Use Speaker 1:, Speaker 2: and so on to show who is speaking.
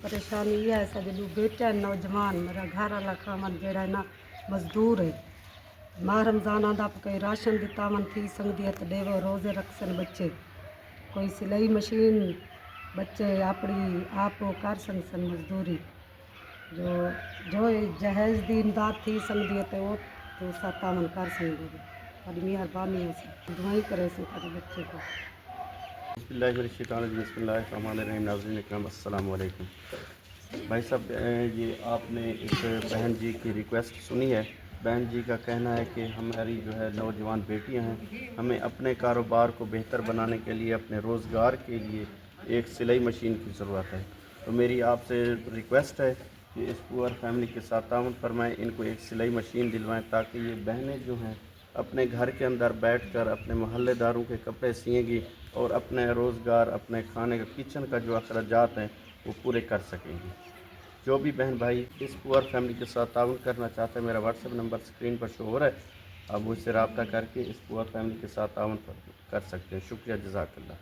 Speaker 1: परेशानी यह है साढ़े दो बेटे हैं नौजवान मेरा घर वाला खामन जड़ा ना मजदूर है माह रमज़ान आंदा कोई राशन दिता मन थी संगदियत देवो रोज़े रखसन बच्चे कोई सिलाई मशीन बच्चे अपनी आप कर सकन मजदूरी जो जहेज दी इमदाद थी संगदियत वो तो सातामन कर सकते बड़ी मेहरबानी है दुआई करे से सारे बच्चे को।
Speaker 2: बिस्मिल्लाहिर्रहमानिर्रहीम। नाज़रीन इकराम अस्सलाम वालेकुम। भाई साहब, ये आपने एक बहन जी की रिक्वेस्ट सुनी है। बहन जी का कहना है कि हमारी जो है नौजवान बेटियां हैं, हमें अपने कारोबार को बेहतर बनाने के लिए, अपने रोज़गार के लिए एक सिलाई मशीन की ज़रूरत है। तो मेरी आपसे रिक्वेस्ट है कि इस पुअर फैमिली के साथ ताउन फरमाएँ, इनको एक सिलाई मशीन दिलवाएं ताकि ये बहनें जो हैं अपने घर के अंदर बैठकर अपने मोहल्लेदारों के कपड़े सिएंगी और अपने रोज़गार, अपने खाने का किचन का जो अखराजात हैं वो पूरे कर सकेंगी। जो भी बहन भाई इस पुअर फैमिली के साथ ताउन करना चाहते हैं, मेरा व्हाट्सएप नंबर स्क्रीन पर शो हो रहा है, आप मुझसे रब्ता करके इस पुअर फैमिली के साथ ताउन कर सकते हैं। शुक्रिया, जज़ाकल्लाह।